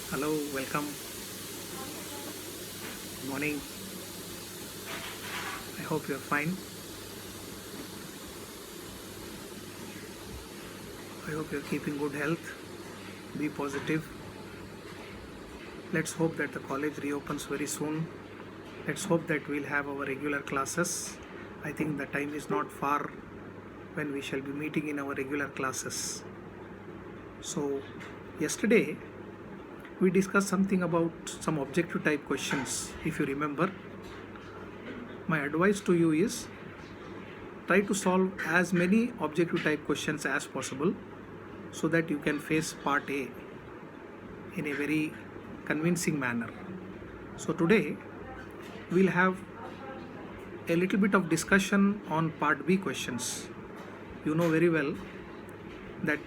Hello, welcome. Good morning. I hope you're fine. I hope you're keeping good health. Be positive. Let's hope that the college reopens very soon. Let's hope that we'll have our regular classes. I think the time is not far when we shall be meeting in our regular classes. So, yesterday we discussed something about some objective type questions. If you remember, my advice to you is try to solve as many objective type questions as possible so that you can face part A in a very convincing manner. So today we'll have a little bit of discussion on part B questions. You know very well that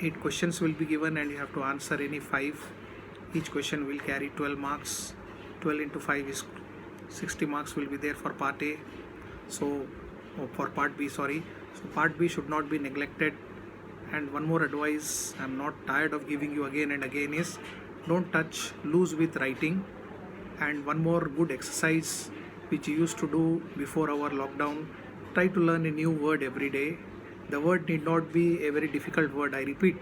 8 questions will be given and you have to answer any 5. Each question will carry 12 marks. 12 into 5 is 60 marks will be there for part A. So for part B, sorry. So part B should not be neglected. And one more advice I'm not tired of giving you again and again is don't touch loose with writing. And one more good exercise which you used to do before our lockdown, try to learn a new word every day. The word need not be a very difficult word. I repeat,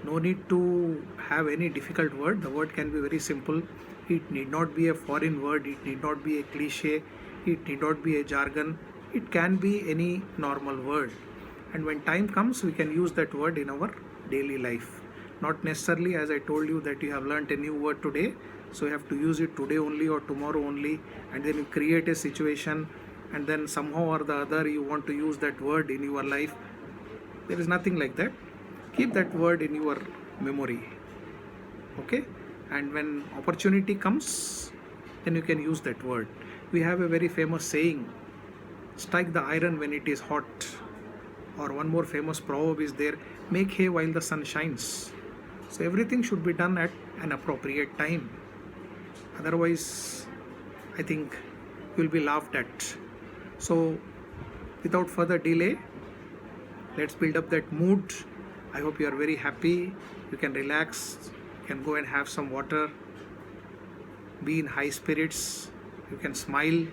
no need to have any difficult word. The word can be very simple. It need not be a foreign word. It need not be a cliche. It need not be a jargon. It can be any normal word. And when time comes, we can use that word in our daily life. Not necessarily, as I told you, that you have learnt a new word today, so you have to use it today only or tomorrow only, and then you create a situation, and then somehow or the other you want to use that word in your life. There is nothing like that. Keep that word in your memory. Okay? And when opportunity comes, then you can use that word. We have a very famous saying, strike the iron when it is hot. Or one more famous proverb is there, make hay while the sun shines. So everything should be done at an appropriate time. Otherwise, I think you will be laughed at. So without further delay, let's build up that mood. I hope you are very happy. You can relax. You can go and have some water. Be in high spirits. You can smile.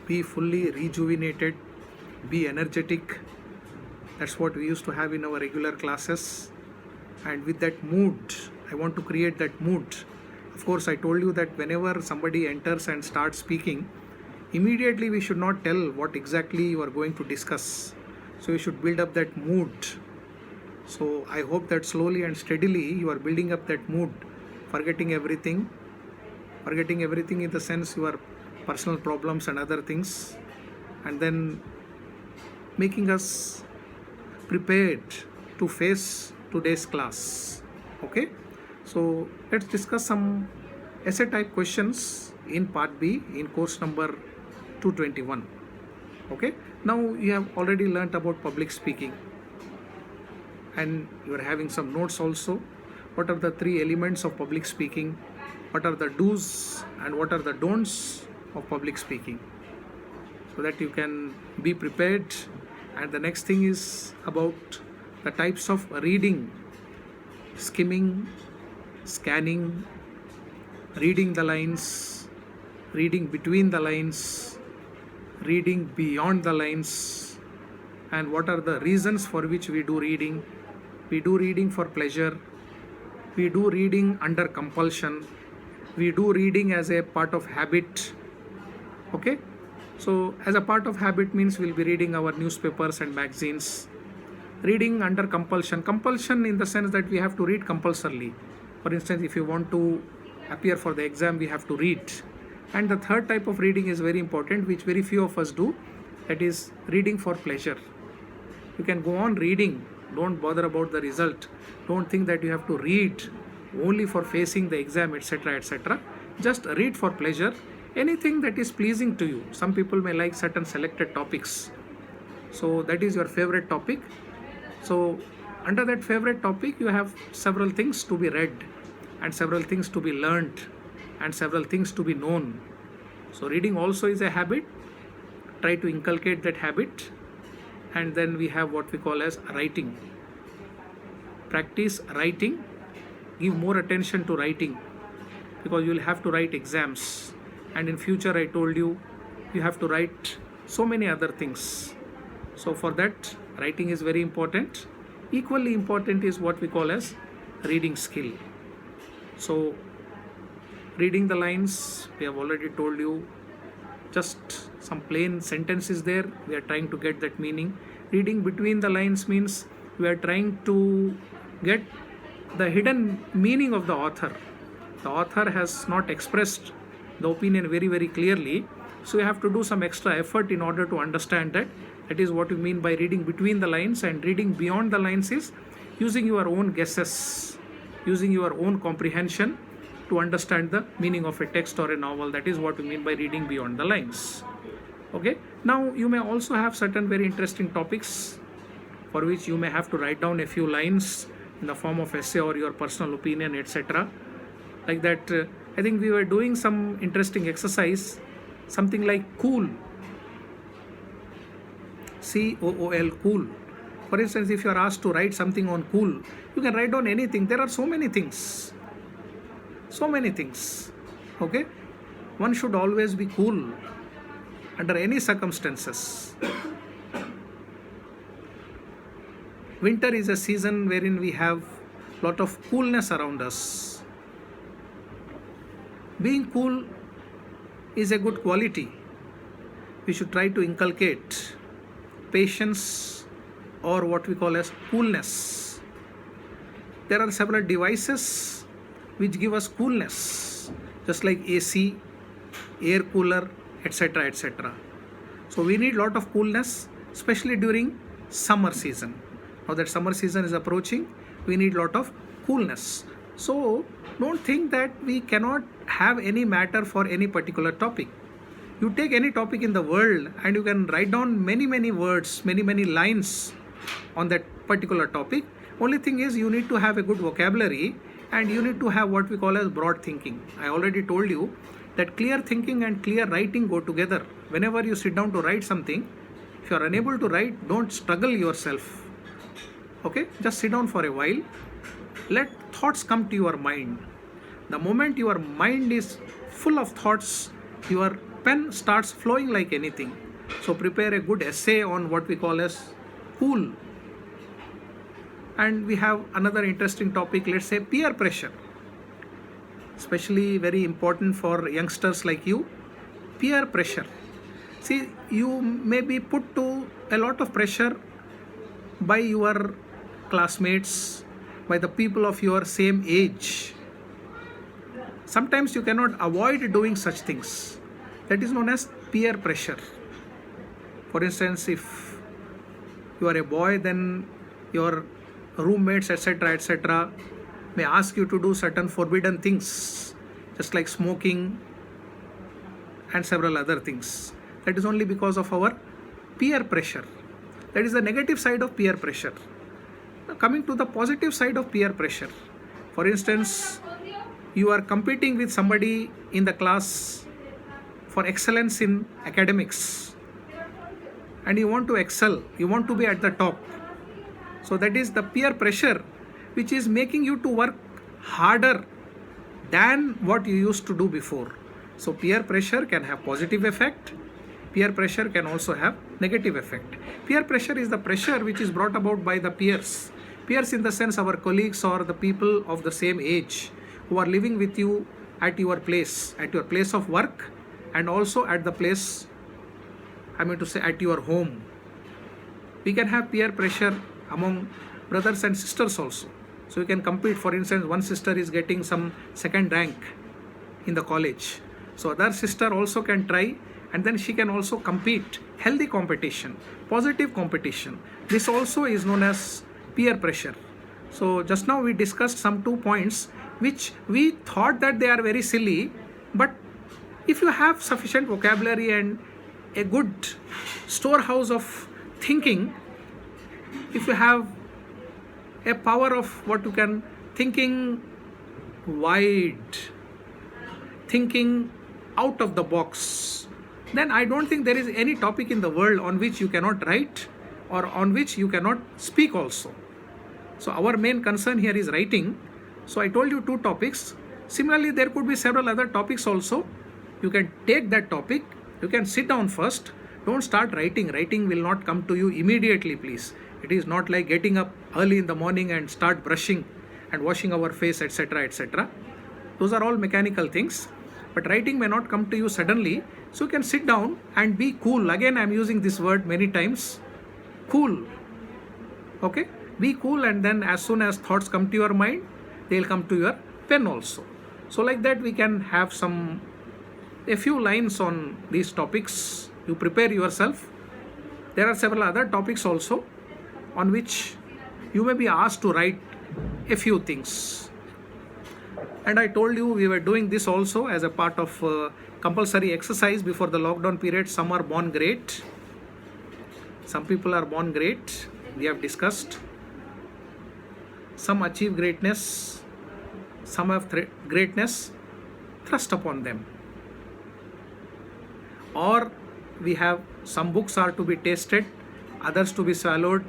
Be fully rejuvenated. Be energetic. That's what we used to have in our regular classes. And with that mood, I want to create that mood. Of course, I told you that whenever somebody enters and starts speaking, immediately we should not tell what exactly you are going to discuss. So you should build up that mood. So I hope that slowly and steadily you are building up that mood, forgetting everything in the sense your personal problems and other things, and then making us prepared to face today's class. Okay, so let's discuss some essay type questions in part B in course number 221. Okay, now you have already learnt about public speaking and you are having some notes also. What are the 3 elements of public speaking? What are the do's and what are the don'ts of public speaking, so that you can be prepared. And the next thing is about the types of reading: skimming, scanning, reading the lines, reading between the lines, reading beyond the lines, and what are the reasons for which we do reading. We do reading for pleasure, we do reading under compulsion, we do reading as a part of habit. Okay, so as a part of habit means we'll be reading our newspapers and magazines. Reading under compulsion in the sense that we have to read compulsorily. For instance, if you want to appear for the exam, we have to read. And the third type of reading is very important, which very few of us do, that is reading for pleasure. You can go on reading, don't bother about the result, don't think that you have to read only for facing the exam, etc., etc. Just read for pleasure, anything that is pleasing to you. Some people may like certain selected topics, so that is your favorite topic. So under that favorite topic, you have several things to be read and several things to be learnt and several things to be known. So reading also is a habit. Try to inculcate that habit. And then we have what we call as writing. Practice writing give more attention to writing, because you will have to write exams, and in future I told you have to write so many other things. So for that, writing is very important. Equally important is what we call as reading skill. So reading the lines, we have already told you, just some plain sentences there, we are trying to get that meaning. Reading between the lines means we are trying to get the hidden meaning of the author. The author has not expressed the opinion very, very clearly, so you have to do some extra effort in order to understand that. That is what we mean by reading between the lines. And reading beyond the lines is using your own guesses, using your own comprehension to understand the meaning of a text or a novel. That is what we mean by reading beyond the lines. Okay, now you may also have certain very interesting topics for which you may have to write down a few lines in the form of essay or your personal opinion, etc. Like that, I think we were doing some interesting exercise, something like cool, COOL, cool. For instance, if you are asked to write something on cool, you can write down anything. There are so many things. Okay, one should always be cool under any circumstances. Winter is a season wherein we have lot of coolness around us. Being cool is a good quality. We should try to inculcate patience, or what we call as coolness. There are several devices which give us coolness, just like AC, air cooler, etc., etc. So we need lot of coolness, especially during summer season. Now that summer season is approaching, we need lot of coolness. So don't think that we cannot have any matter for any particular topic. You take any topic in the world and you can write down many words, many lines on that particular topic. Only thing is you need to have a good vocabulary, and you need to have what we call as broad thinking. I already told you that clear thinking and clear writing go together. Whenever you sit down to write something, if you are unable to write, don't struggle yourself. Okay, just sit down for a while. Let thoughts come to your mind. The moment your mind is full of thoughts, your pen starts flowing like anything. So prepare a good essay on what we call as cool. And we have another interesting topic, let's say peer pressure. Especially very important for youngsters like you. Peer pressure. See, you may be put to a lot of pressure by your classmates, by the people of your same age. Sometimes you cannot avoid doing such things. That is known as peer pressure. For instance, if you are a boy, then your roommates, etc., may ask you to do certain forbidden things, just like smoking and several other things. That is only because of our peer pressure. That is the negative side of peer pressure. Now, coming to the positive side of peer pressure. For instance, you are competing with somebody in the class for excellence in academics, and you want to excel, you want to be at the top. So that is the peer pressure which is making you to work harder than what you used to do before. So peer pressure can have positive effect. Peer pressure can also have negative effect. Peer pressure is the pressure which is brought about by the peers. Peers in the sense our colleagues or the people of the same age who are living with you at your place of work, and also at the place, at your home. We can have peer pressure among brothers and sisters also. So you can compete. For instance, one sister is getting some second rank in the college. So other sister also can try, and then she can also compete. Healthy competition, positive competition. This also is known as peer pressure. So just now we discussed some 2 points which we thought that they are very silly, but if you have sufficient vocabulary and a good storehouse of thinking, if you have a power of what you can thinking wide, thinking out of the box, then I don't think there is any topic in the world on which you cannot write or on which you cannot speak also. So our main concern here is writing. So I told you 2 topics. Similarly, there could be several other topics also. You can take that topic, you can sit down first. Don't start writing. Writing will not come to you immediately, please. It is not like getting up early in the morning and start brushing and washing our face, etc., etc. Those are all mechanical things. But writing may not come to you suddenly. So you can sit down and be cool. Again, I am using this word many times. Cool. Okay? Be cool, and then as soon as thoughts come to your mind, they will come to your pen also. So like that we can have a few lines on these topics. You prepare yourself. There are several other topics also on which you may be asked to write a few things. And I told you we were doing this also as a part of compulsory exercise before the lockdown period. Some are born great. Some people are born great. We have discussed. Some achieve greatness. Some have greatness thrust upon them. Or we have some books are to be tasted, others to be swallowed,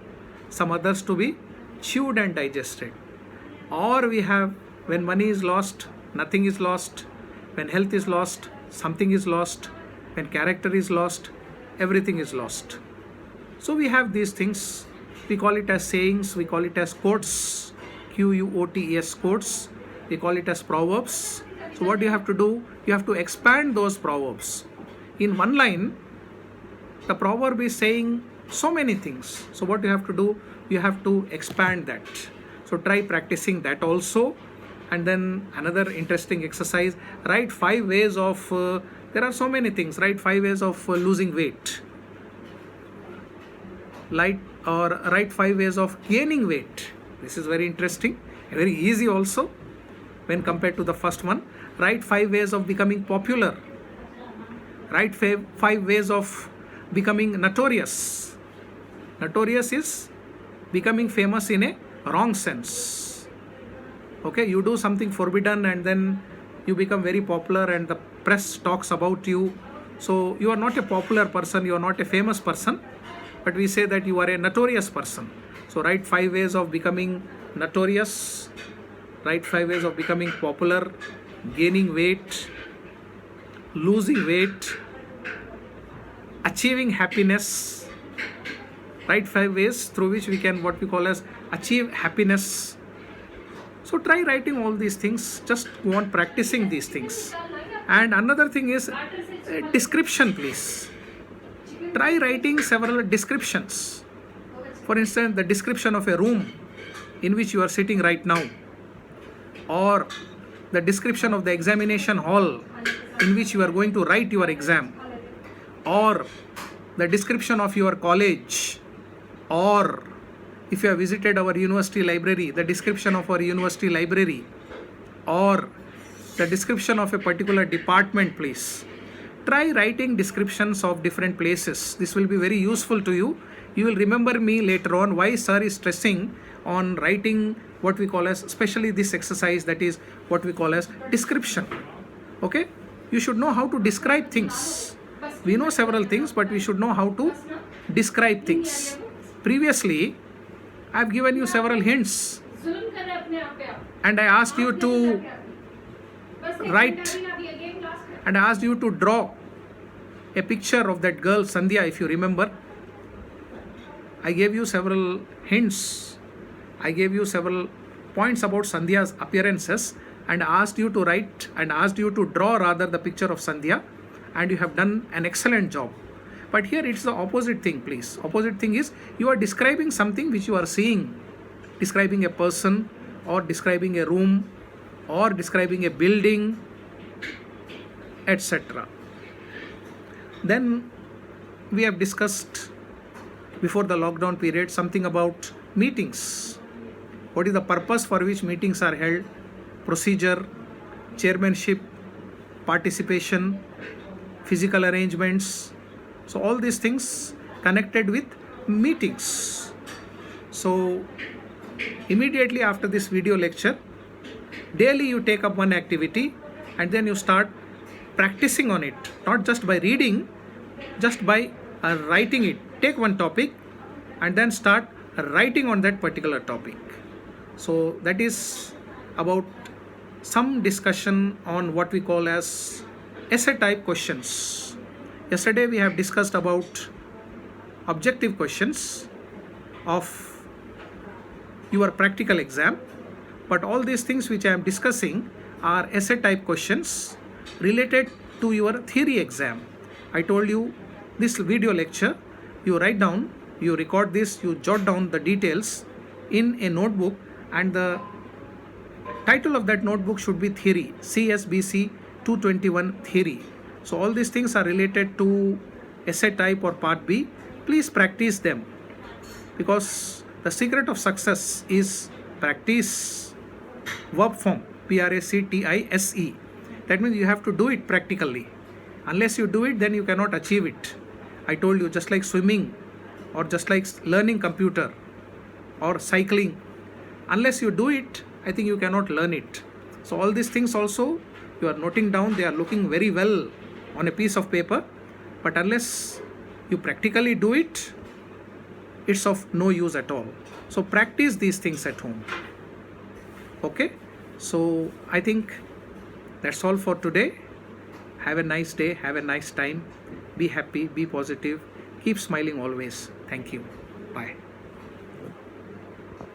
some others to be chewed and digested. Or we have, when money is lost, nothing is lost. When health is lost, something is lost. When character is lost, everything is lost. So we have these things. We call it as sayings, we call it as quotes, Quotes, quotes. We call it as proverbs. So what do you have to do? You have to expand those proverbs. In one line, the proverb is saying so many things. So what you have to do? You have to expand that. So try practicing that also. And then another interesting exercise, write 5 ways of, there are so many things, write 5 ways of losing weight. Write 5 ways of gaining weight. This is very interesting, very easy also when compared to the first one. Write 5 ways of becoming popular. Write 5 ways of becoming notorious. Notorious is becoming famous in a wrong sense. Okay, you do something forbidden and then you become very popular and the press talks about you. So you are not a popular person, you are not a famous person, but we say that you are a notorious person. So write 5 ways of becoming notorious, write 5 ways of becoming popular, gaining weight, losing weight, achieving happiness. Write 5 ways through which we can what we call as achieve happiness. So try writing all these things, just go on practicing these things. And another thing is description, please. Try writing several descriptions. For instance, the description of a room in which you are sitting right now, or the description of the examination hall in which you are going to write your exam, or the description of your college, or if you have visited our university library, the description of our university library, or the description of a particular department, please. Try writing descriptions of different places. This will be very useful to you. You will remember me later on why sir is stressing on writing what we call as, especially this exercise, that is what we call as description. Okay? You should know how to describe things. We know several things, but we should know how to describe things. Previously, I have given you several hints and I asked you to write and I asked you to draw a picture of that girl Sandhya, if you remember. I gave you several hints. I gave you several points about Sandhya's appearances and asked you to write and asked you to draw rather the picture of Sandhya, and you have done an excellent job. But here it's the opposite thing, please. Opposite thing is you are describing something which you are seeing, describing a person or describing a room or describing a building, etc. Then we have discussed before the lockdown period something about meetings. What is the purpose for which meetings are held, procedure, chairmanship, participation, physical arrangements. So all these things connected with meetings. So immediately after this video lecture, daily you take up one activity and then you start practicing on it, not just by reading, just by writing it. Take one topic and then start writing on that particular topic. So that is about some discussion on what we call as essay type questions. Yesterday we have discussed about objective questions of your practical exam, but all these things which I am discussing are essay type questions related to your theory exam. I told you this video lecture, you write down, you record this, you jot down the details in a notebook, and the title of that notebook should be theory, CSBC 221 theory. So all these things are related to essay type or part B. Please practice them, because the secret of success is practice. Verb form, PRACTISE. That means you have to do it practically. Unless you do it, then you cannot achieve it. I told you, just like swimming or just like learning computer or cycling, unless you do it, I think you cannot learn it. So all these things also you are noting down, they are looking very well on a piece of paper, but unless you practically do it, it's of no use at all. So practice these things at home. Okay, so I think that's all for today. Have a nice day, have a nice time, be happy, be positive, keep smiling always. Thank you. Bye.